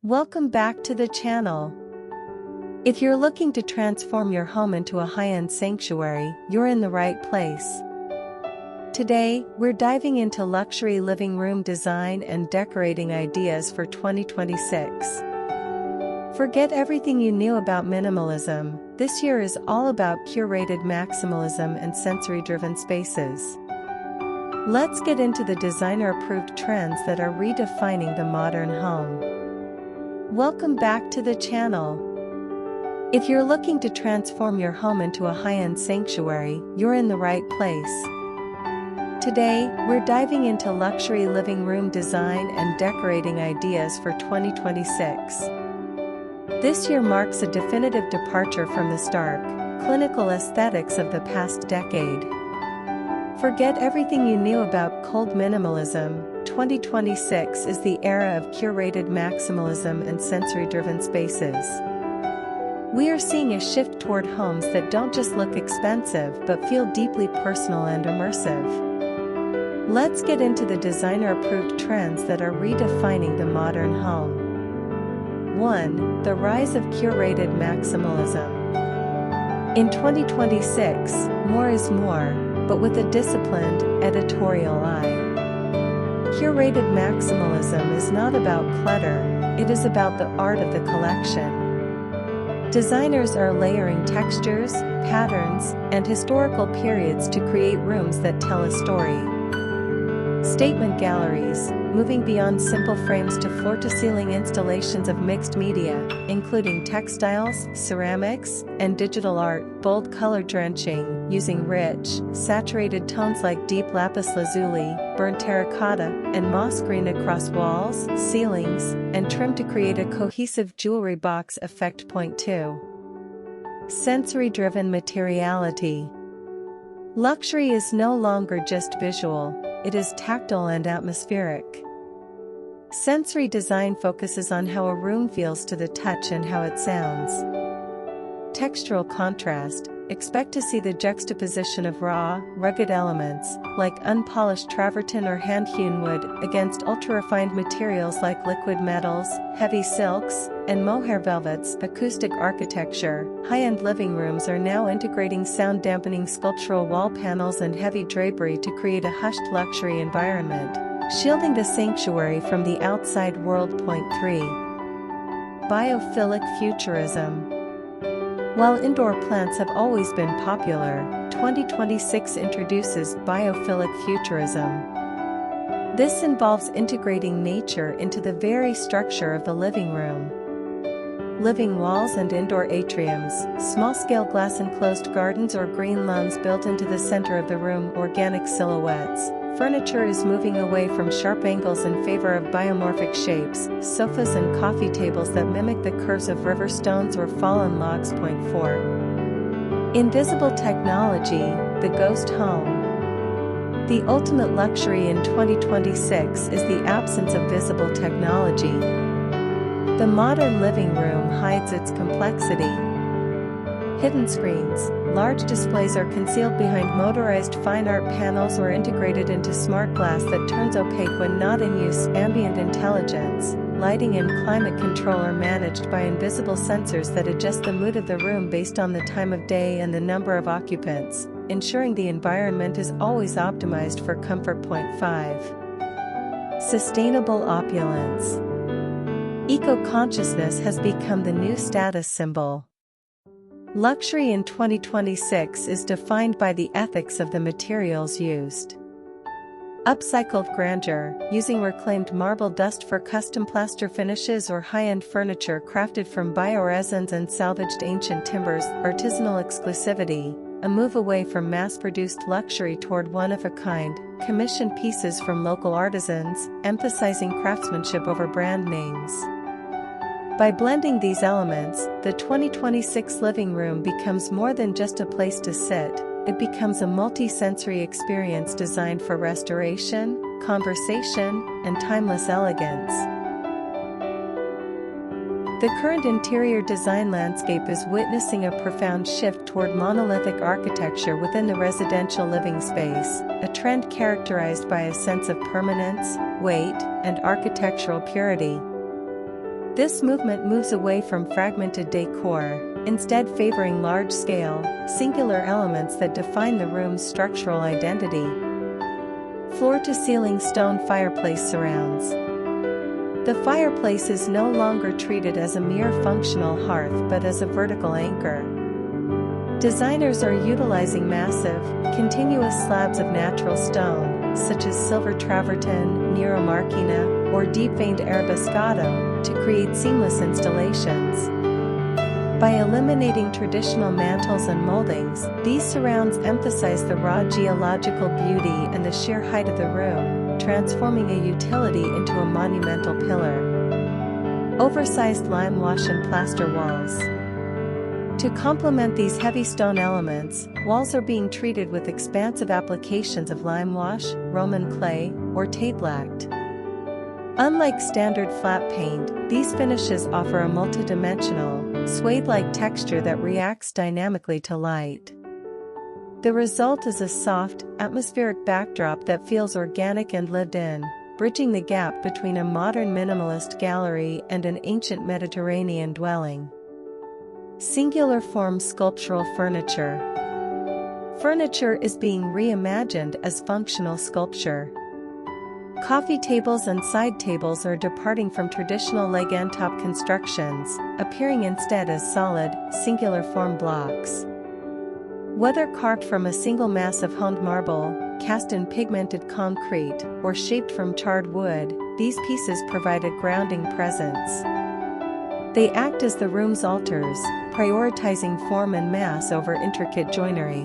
Welcome back to the channel. If you're looking to transform your home into a high-end sanctuary, you're in the right place. Today, we're diving into luxury living room design and decorating ideas for 2026. Forget everything you knew about minimalism. This year is all about curated maximalism and sensory-driven spaces. Let's get into the designer-approved trends that are redefining the modern home. Welcome back to the channel. If you're looking to transform your home into a high-end sanctuary, you're in the right place. Today, we're diving into luxury living room design and decorating ideas for 2026. This year marks a definitive departure from the stark, clinical aesthetics of the past decade. Forget everything you knew about cold minimalism. 2026 is the era of curated maximalism and sensory-driven spaces. We are seeing a shift toward homes that don't just look expensive but feel deeply personal and immersive. Let's get into the designer-approved trends that are redefining the modern home. 1. The rise of curated maximalism. In 2026, more is more, but with a disciplined, editorial eye. Curated maximalism is not about clutter, it is about the art of the collection. Designers are layering textures, patterns, and historical periods to create rooms that tell a story. Statement galleries, moving beyond simple frames to floor-to-ceiling installations of mixed media, including textiles, ceramics, and digital art. Bold color drenching, using rich, saturated tones like deep lapis lazuli, burnt terracotta, and moss green across walls, ceilings, and trim to create a cohesive jewelry box effect. Point 2. Sensory-driven materiality. Luxury is no longer just visual, it is tactile and atmospheric. Sensory design focuses on how a room feels to the touch and how it sounds. Textural contrast. Expect to see the juxtaposition of raw, rugged elements, like unpolished travertine or hand-hewn wood, against ultra-refined materials like liquid metals, heavy silks, and mohair velvets. Acoustic architecture. High-end living rooms are now integrating sound-dampening sculptural wall panels and heavy drapery to create a hushed luxury environment, shielding the sanctuary from the outside world. Point 3. Biophilic futurism. While indoor plants have always been popular, 2026 introduces biophilic futurism. This involves integrating nature into the very structure of the living room. Living walls and indoor atriums, small-scale glass-enclosed gardens or green lawns built into the center of the room. Organic silhouettes. Furniture is moving away from sharp angles in favor of biomorphic shapes, sofas and coffee tables that mimic the curves of river stones or fallen logs. Point 4. Invisible technology, the ghost home. The ultimate luxury in 2026 is the absence of visible technology. The modern living room hides its complexity. Hidden screens. Large displays are concealed behind motorized fine art panels or integrated into smart glass that turns opaque when not in use. Ambient intelligence. Lighting and climate control are managed by invisible sensors that adjust the mood of the room based on the time of day and the number of occupants, ensuring the environment is always optimized for comfort. Point 5. Sustainable opulence. Eco-consciousness has become the new status symbol. Luxury in 2026 is defined by the ethics of the materials used. Upcycled grandeur, using reclaimed marble dust for custom plaster finishes or high-end furniture crafted from bioresins and salvaged ancient timbers. Artisanal exclusivity, a move away from mass-produced luxury toward one-of-a-kind, commissioned pieces from local artisans, emphasizing craftsmanship over brand names. By blending these elements, the 2026 living room becomes more than just a place to sit, it becomes a multi-sensory experience designed for restoration, conversation, and timeless elegance. The current interior design landscape is witnessing a profound shift toward monolithic architecture within the residential living space, a trend characterized by a sense of permanence, weight, and architectural purity. This movement moves away from fragmented decor, instead favoring large-scale, singular elements that define the room's structural identity. Floor-to-ceiling stone fireplace surrounds. The fireplace is no longer treated as a mere functional hearth but as a vertical anchor. Designers are utilizing massive, continuous slabs of natural stone, such as silver travertine, Nero Marquina, or deep-veined arabescado, to create seamless installations. By eliminating traditional mantles and moldings, these surrounds emphasize the raw geological beauty and the sheer height of the room, transforming a utility into a monumental pillar. Oversized lime wash and plaster walls. To complement these heavy stone elements, walls are being treated with expansive applications of lime wash, Roman clay, or tape-lacked. Unlike standard flat paint, these finishes offer a multidimensional, suede-like texture that reacts dynamically to light. The result is a soft, atmospheric backdrop that feels organic and lived in, bridging the gap between a modern minimalist gallery and an ancient Mediterranean dwelling. Singular form sculptural furniture. Furniture is being reimagined as functional sculpture. Coffee tables and side tables are departing from traditional leg-and-top constructions, appearing instead as solid, singular form blocks. Whether carved from a single mass of honed marble, cast in pigmented concrete, or shaped from charred wood, these pieces provide a grounding presence. They act as the room's altars, prioritizing form and mass over intricate joinery.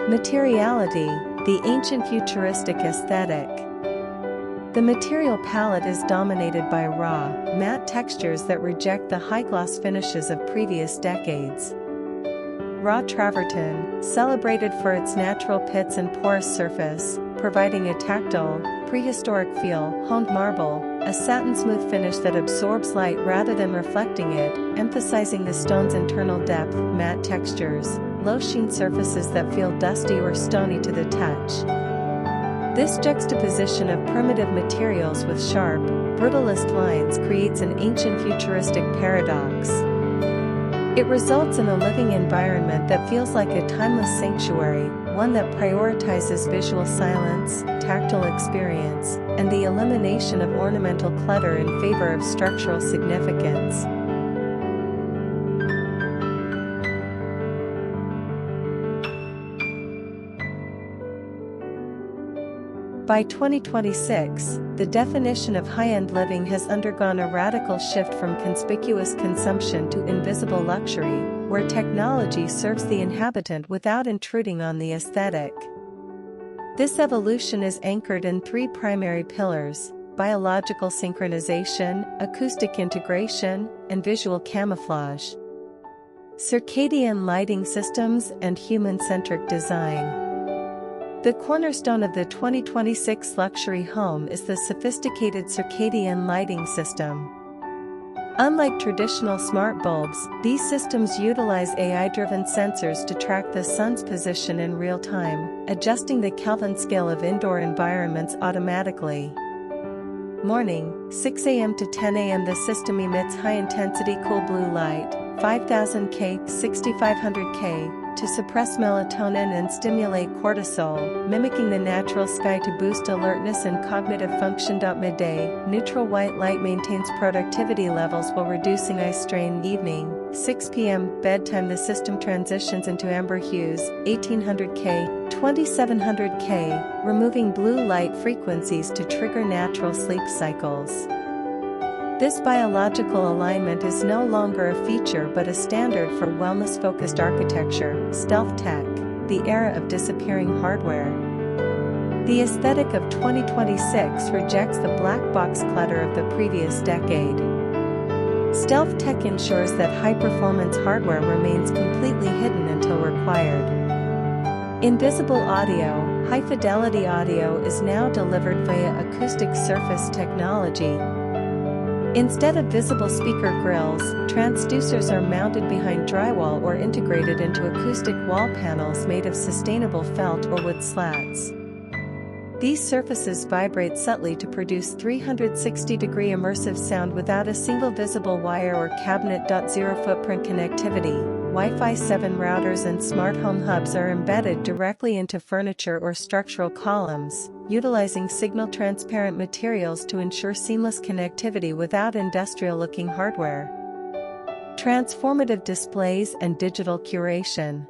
Materiality, the ancient futuristic aesthetic. The material palette is dominated by raw, matte textures that reject the high-gloss finishes of previous decades. Raw travertine, celebrated for its natural pits and porous surface, providing a tactile, prehistoric feel. Honed marble, a satin-smooth finish that absorbs light rather than reflecting it, emphasizing the stone's internal depth. Matte textures, low-sheen surfaces that feel dusty or stony to the touch. This juxtaposition of primitive materials with sharp, brutalist lines creates an ancient futuristic paradox. It results in a living environment that feels like a timeless sanctuary, one that prioritizes visual silence, tactile experience, and the elimination of ornamental clutter in favor of structural significance. By 2026, the definition of high-end living has undergone a radical shift from conspicuous consumption to invisible luxury, where technology serves the inhabitant without intruding on the aesthetic. This evolution is anchored in three primary pillars: biological synchronization, acoustic integration, and visual camouflage. Circadian lighting systems and human-centric design. The cornerstone of the 2026 luxury home is the sophisticated circadian lighting system. Unlike traditional smart bulbs, these systems utilize AI-driven sensors to track the sun's position in real time, adjusting the Kelvin scale of indoor environments automatically. Morning, 6 a.m. to 10 a.m. The system emits high-intensity cool blue light, 5000 K, 6500 K, to suppress melatonin and stimulate cortisol, mimicking the natural sky to boost alertness and cognitive function. Midday, neutral white light maintains productivity levels while reducing eye strain. Evening, 6 p.m. bedtime. The system transitions into amber hues, 1800 K, 2700 K, removing blue light frequencies to trigger natural sleep cycles. This biological alignment is no longer a feature but a standard for wellness-focused architecture. Stealth tech, the era of disappearing hardware. The aesthetic of 2026 rejects the black box clutter of the previous decade. Stealth tech ensures that high-performance hardware remains completely hidden until required. Invisible audio, high-fidelity audio is now delivered via acoustic surface technology. Instead of visible speaker grills, transducers are mounted behind drywall or integrated into acoustic wall panels made of sustainable felt or wood slats. These surfaces vibrate subtly to produce 360-degree immersive sound without a single visible wire or cabinet. Zero footprint connectivity. Wi-Fi 7 routers and smart home hubs are embedded directly into furniture or structural columns, utilizing signal-transparent materials to ensure seamless connectivity without industrial-looking hardware. Transformative displays and digital curation.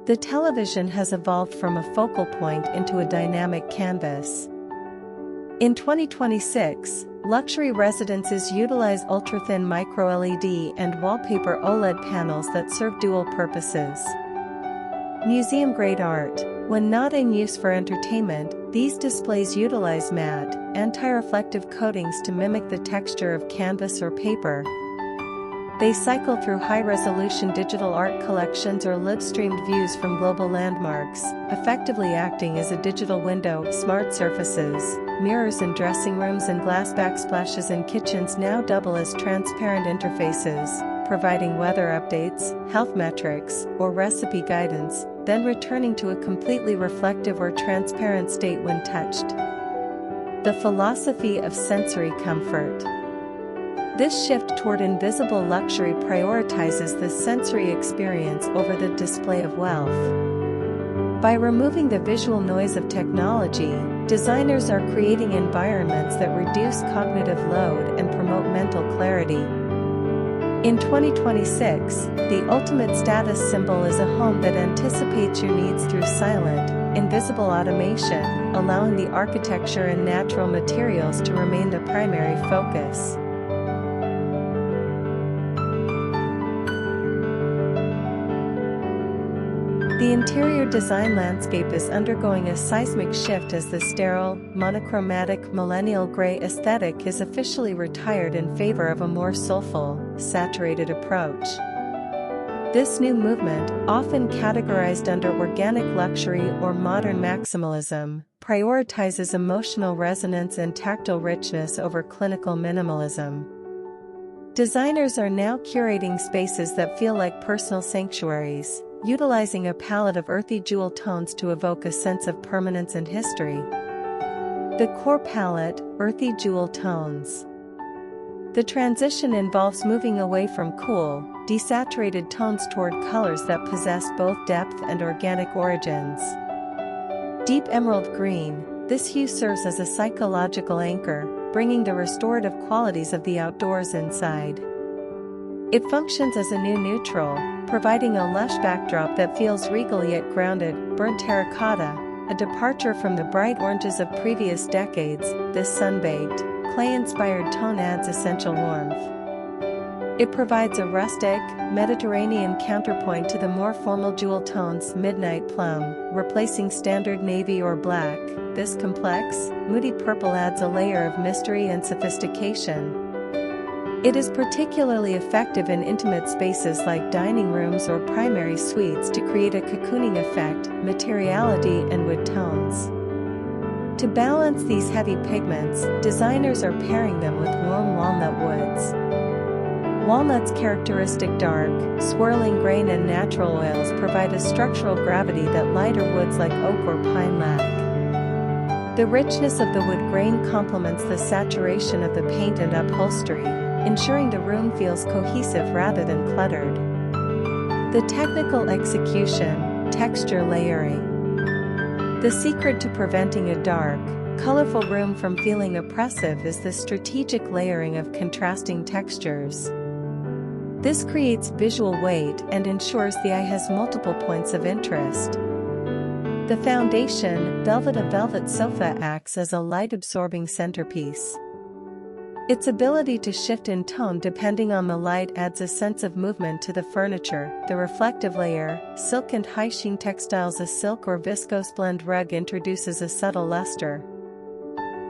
The television has evolved from a focal point into a dynamic canvas. In 2026, luxury residences utilize ultra-thin micro-LED and wallpaper OLED panels that serve dual purposes. Museum-grade art. When not in use for entertainment, these displays utilize matte, anti-reflective coatings to mimic the texture of canvas or paper. They cycle through high-resolution digital art collections or live-streamed views from global landmarks, effectively acting as a digital window. Smart surfaces, mirrors in dressing rooms and glass backsplashes in kitchens now double as transparent interfaces, providing weather updates, health metrics, or recipe guidance, then returning to a completely reflective or transparent state when touched. The philosophy of sensory comfort. This shift toward invisible luxury prioritizes the sensory experience over the display of wealth. By removing the visual noise of technology, designers are creating environments that reduce cognitive load and promote mental clarity. In 2026, the ultimate status symbol is a home that anticipates your needs through silent, invisible automation, allowing the architecture and natural materials to remain the primary focus. The interior design landscape is undergoing a seismic shift as the sterile, monochromatic millennial gray aesthetic is officially retired in favor of a more soulful, saturated approach. This new movement, often categorized under organic luxury or modern maximalism, prioritizes emotional resonance and tactile richness over clinical minimalism. Designers are now curating spaces that feel like personal sanctuaries, utilizing a palette of earthy jewel tones to evoke a sense of permanence and history. The core palette, earthy jewel tones. The transition involves moving away from cool, desaturated tones toward colors that possess both depth and organic origins. Deep emerald green, this hue serves as a psychological anchor, bringing the restorative qualities of the outdoors inside. It functions as a new neutral, providing a lush backdrop that feels regal yet grounded. Burnt terracotta, a departure from the bright oranges of previous decades, this sun-baked, clay-inspired tone adds essential warmth. It provides a rustic, Mediterranean counterpoint to the more formal jewel tones. Midnight plum, replacing standard navy or black, this complex, moody purple adds a layer of mystery and sophistication. It is particularly effective in intimate spaces like dining rooms or primary suites to create a cocooning effect. Materiality and wood tones. To balance these heavy pigments, designers are pairing them with warm walnut woods. Walnut's characteristic dark, swirling grain and natural oils provide a structural gravity that lighter woods like oak or pine lack. The richness of the wood grain complements the saturation of the paint and upholstery, ensuring the room feels cohesive rather than cluttered. The technical execution, texture layering. The secret to preventing a dark, colorful room from feeling oppressive is the strategic layering of contrasting textures. This creates visual weight and ensures the eye has multiple points of interest. The foundation, velvet. A velvet sofa acts as a light-absorbing centerpiece. Its ability to shift in tone depending on the light adds a sense of movement to the furniture. The reflective layer, silk and high-sheen textiles. A silk or viscose blend rug introduces a subtle luster.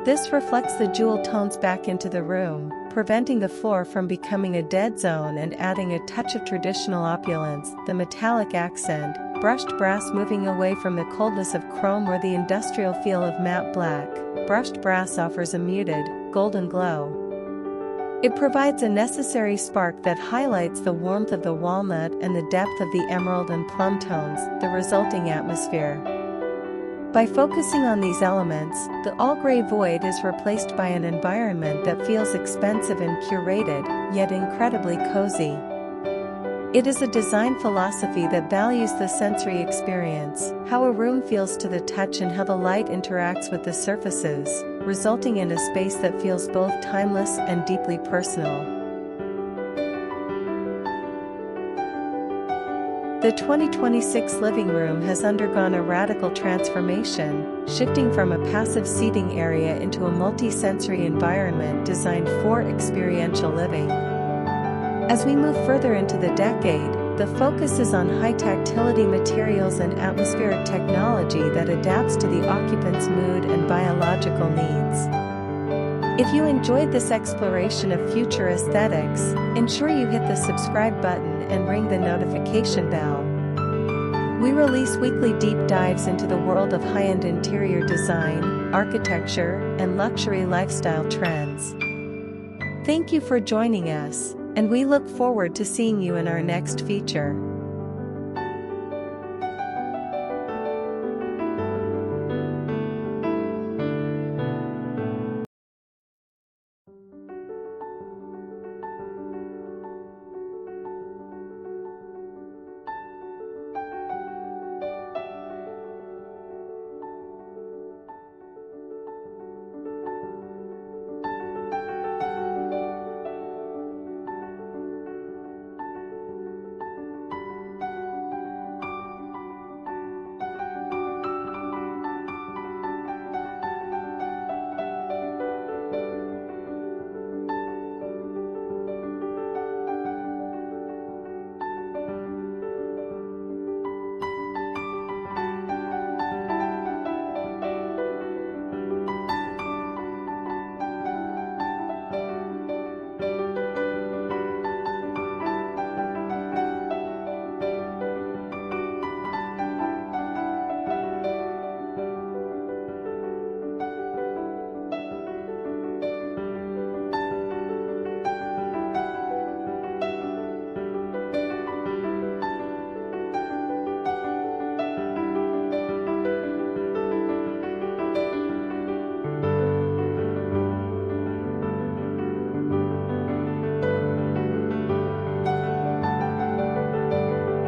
This reflects the jewel tones back into the room, preventing the floor from becoming a dead zone and adding a touch of traditional opulence. The metallic accent, brushed brass moving away from the coldness of chrome or the industrial feel of matte black. Brushed brass offers a muted, golden glow. It provides a necessary spark that highlights the warmth of the walnut and the depth of the emerald and plum tones, the resulting atmosphere. By focusing on these elements, the all-gray void is replaced by an environment that feels expensive and curated, yet incredibly cozy. It is a design philosophy that values the sensory experience, how a room feels to the touch and how the light interacts with the surfaces, resulting in a space that feels both timeless and deeply personal. The 2026 living room has undergone a radical transformation, shifting from a passive seating area into a multi-sensory environment designed for experiential living. As we move further into the decade, the focus is on high-tactility materials and atmospheric technology that adapts to the occupant's mood and biological needs. If you enjoyed this exploration of future aesthetics, ensure you hit the subscribe button and ring the notification bell. We release weekly deep dives into the world of high-end interior design, architecture, and luxury lifestyle trends. Thank you for joining us, and we look forward to seeing you in our next feature.